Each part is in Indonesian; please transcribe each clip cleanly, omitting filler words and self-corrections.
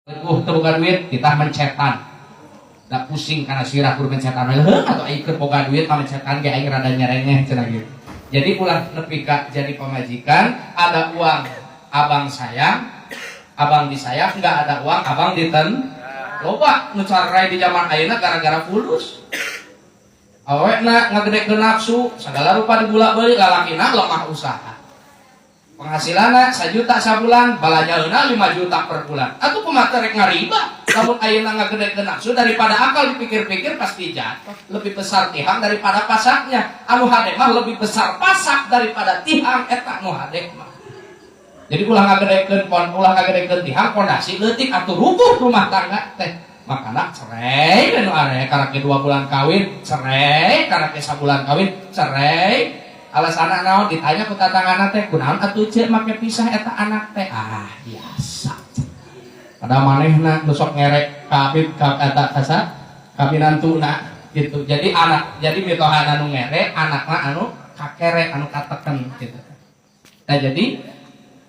Teu boga duit kita mencetan. Da pusing karena sirah kudu mencetan. Heuh atuh aing keur boga duit mah mencetan ge aing rada nyerengeh cenah gitu. Jadi ulah nepi ka jadi pamajikan, ada uang abang sayang, abang disayang, enggak ada uang abang diten. Loba nu carai di zaman ayeuna gara-gara fulus. Awekna ngagedekeun nafsu, sagala rupa digula-beuli lalakina lemah usaha. Penghasilanna 1 juta sabulan, balajaeuna 5 juta per bulan. Atuh kumaha rek ngariba? Lamun ayeuna ngagedekeun nafsu daripada akal dipikir-pikir pasti jatuh. Lebih besar tihang daripada pasaknya. Anu hade mah lebih besar pasak daripada tihang eta nu hade mah. Jadi ulah ngagedekeun tihang pondasi leutik atuh rubuh rumah tangga teh. Makana cerai anu are karake 2 bulan kawin, cerai karake 1 bulan kawin, cerai. Alasanna naon ditanya ku tatanganna teh kunaon atuh ceuk make pisah eta anak teh. Ah, biasa. Pada manehna nu sok ngerek kabib ka eta kasa kabinantuna gitu. Jadi mitohana nu ngerek anakna anu kakere anu kateken gitu. Nah, jadi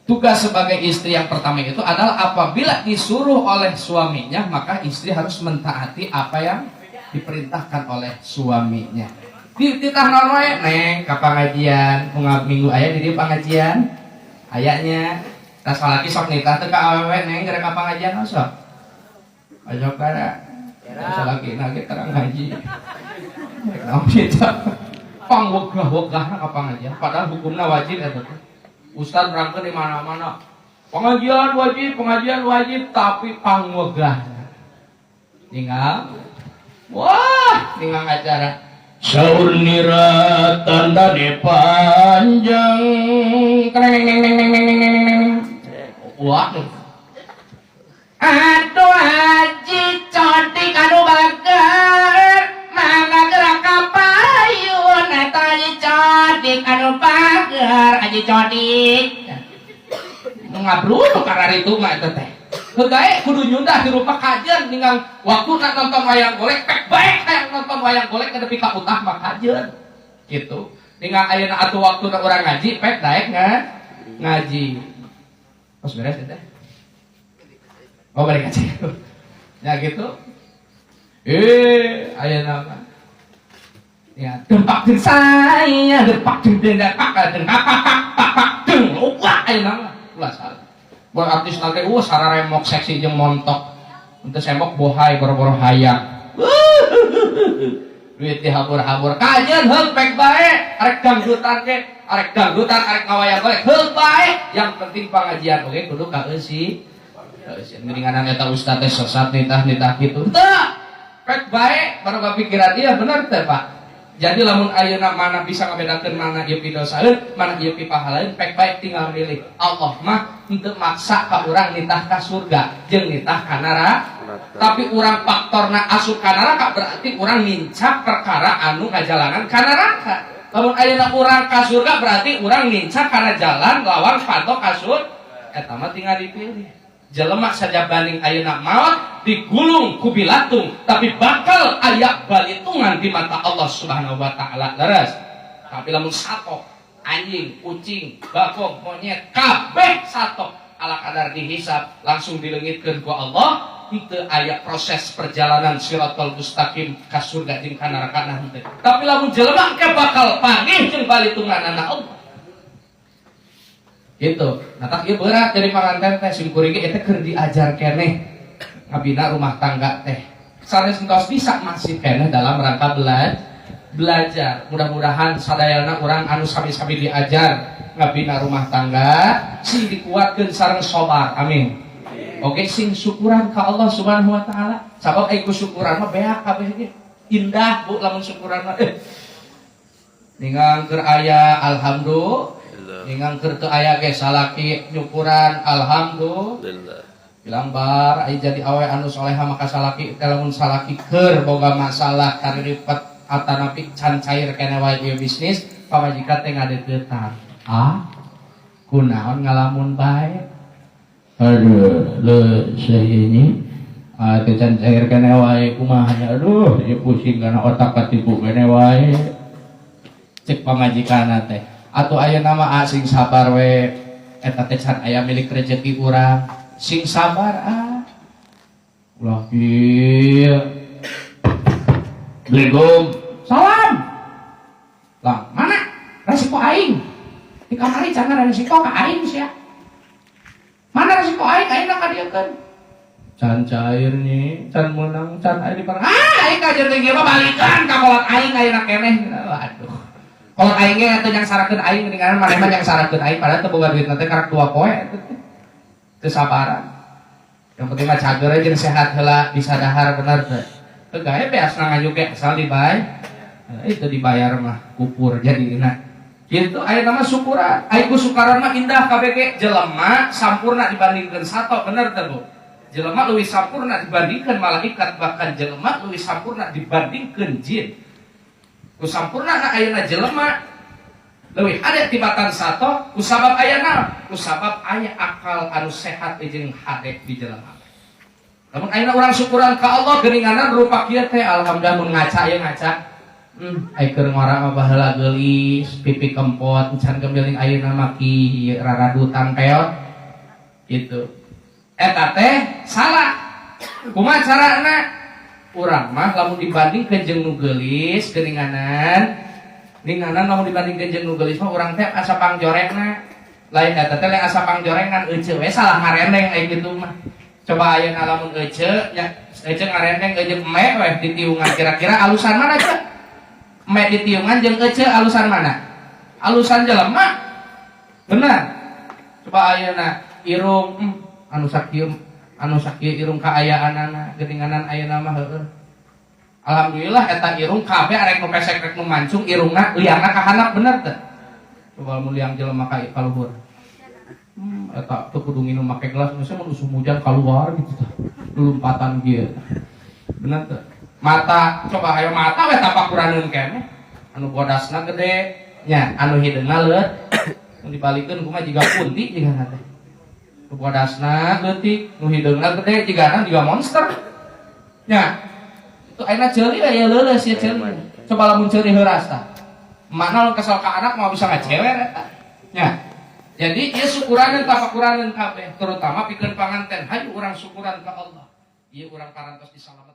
tugas sebagai istri yang pertama itu adalah apabila disuruh oleh suaminya maka istri harus mentaati apa yang diperintahkan oleh suaminya. Titah naon wae neng ka pangajian minggu aya di dieu pangajian ayanya tas salaki sok nitah teh ka awewe neng gara ka pangajian sok ayo kada salaki na ge terang ngaji naon kita pangwegah-wegahna ka pangajian padahal hukumna wajib eta teh ustaz berangkat di mana-mana pengajian wajib tapi pangwegah tinggal acara saur nira tanda de panjang waduh aduh haji cantik anu bager mangga gerak kapayun eta haji cantik anu bager haji cantik ngabrul karena itu mah eta teh hegae kudu nyundah dirupa kajian tinggal waktu nak nonton wayang golek pek baik hayang nonton wayang golek nepi ka utah mah kajian gitu tinggal ayeuna atuh waktu nak urang ngaji pek daek ngaji tos beres teh oh balik ngaji ya gitu ayeuna mah ya dempak jeung saya dempak jeung dendak jeung kakak jeung loba ayeuna mah ulah salah buat artis nanti sarare remok seksi jeung montok untuk sembok bohai boro-boro hayang duit dihabur-habur kajian heul pek bae arek dangdutan arek ngawayang golek heul bae yang penting pengajian oge kudu ka eusi ngeringanan eta ustaz teh sesat nitah kitu teu pek bae baru kepikiran ieu bener teh Pak. Jadi lamun ayeuna mana bisa ngabedakeun mana ieu pidosaeun mana ieu pipahalaeun pek bae tinggal milih Allah mah henteu maksa ka urang nitah ka surga jeung nitah ka neraka tapi urang faktorna asup ka neraka berarti urang nincak perkara anu ngajalanan ka neraka lamun ayeuna urang ka surga berarti urang nincak kana jalan lawan patok ka surga eta mah tinggal dipilih jelema saja banding ayeuna maot digulung ku bilatung tapi bakal aya balitungan di mata Allah Subhanahu wa taala leres tapi lamun satok anjing kucing bakok monyet kabeh satok ala kadar dihisab langsung dileungitkeun ku Allah henteu aya proses perjalanan Shiratal Mustaqim ka surga jeung ka neraka henteu tapi lamun jelema ke bakal panggih jeung balitunganna Allah gitu. Nah tak ieu berat dari panganten teh sim kuring ge eta keur diajar keneh ngabina rumah tangga teh. Sanes entos bisa masih keneh dalam rangka belajar. Mudah-mudahan sadayana urang anu sami-sami diajar ngabina rumah tangga sing dikuatkeun sareng sabar. Amin. Oke sing syukuran ka Allah Subhanahu wa taala. Sabab aya syukuran mah beak kabeh ge. Indah Bu lamun syukuran mah. Ningang keur aya alhamdulillah ingang keur teu aya ge salaki nyukuran alhamdulillah bilang bar ai jadi awe anu soleha maka salaki teh lamun salaki keur boga masalah kariripet atanapi can cair keneh wae ieu bisnis pamajikan teh ngadeuketan kunaon ngalamun bae aduh le ini teh can cair keneh wae kumaha aduh ieu pusing kana otak katipu keneh wae cek pamajikanna teh atuh aya nama sing sabar we eta teh can aya milik rezeki urang sing sabar Ulah kieu. Assalamualaikum. Salam. Lah, mana? Resiko aing. Di kamari jangan resiko ka aing sia. Mana resiko aing ka dieukeun. Can cair nih, can menang, can aing di parang. Aing ka jeung ieu mah balikan ka kolot aing ayeuna keneh. Waduh. Kolot aing ge atuh yang sarakeun aing mendingan maneh mah yang sarakeun aing padahal teu boga duit teh karak 2 poe. Teu sabaran. Yang penting mah cager aja sehat heula bisa dahar bener teh. Gawe beasna ngayuge asal dibayar. Itu dibayar mah kupur jadi enak. Gitu aya nama syukuran. Ai ku syukuran mah indah kabeh jelema sampurna dibandingkeun sato bener teh Bu. Jelema leuwih sampurna dibandingkeun malaikat bahkan jelema leuwih sampurna dibandingkeun jin. Ku sampurna ayeuna jelema leuwih hade tibatan sato ku sabab aya naon? Ku sabab aya akal anu sehat jeung hade di jelema. Namun ayeuna urang syukuran ka Allah geuninganan rupa kieu teh alhamdulillah mun ngaca ye ngaca. Ai keur ngora mah baheula geulis, pipi kempot, can gembeling ayeuna mah ki raradutan peot. Gitu. Eta teh salah. Kumaha carana? Urang mah lamun dibandingkeun jeung nu geulis geuninganan lamun dibandingkeun jeung nu geulis mah urang teh asa pangjorengna. Lain eta teh asa pangjorengan euceul we salah ngarendeng aya kitu mah. Coba ayeuna lamun euceul nya euceul ngarendeng jeung eme we ditiungan kira-kira alusan mana ce? Eme ditiungan jeung euceul alusan mana? Alusan jelema. Bener. Coba ayeuna irung anu sakieu irung kaayaanana geuninganan ayeuna mah heueuh. Alhamdulillah eta irung kabeh arek nu pesek rek nu mancung irungna liangna ka handap bener teh. Coba mun liang jelema ka luhur. Eta teu kudu nginum make gelas masa mun musim hujan keluar gitu tah. Lumpatan kieu. Bener teh. Mata coba aya mata we tapakuraneun keneh. Anu bodasna gede nya anu hideungna leut. Mun dibalikeun kumaha jiga punti jigana teh. Nu bodasna leutik, nu hideungna gede jigana jiga monster. Nya itu ayeuna ceuli aya leuleus ya ceuli. Coba lamun ceuli heuras tah. Mana lamun kesel ka anak mau bisa ngacewer eta. Nya jadi ieu syukuraneun tapakuraneun kabeh terutama pikeun panganten hayu urang syukuran ka Allah. Ieu urang parantos disalamet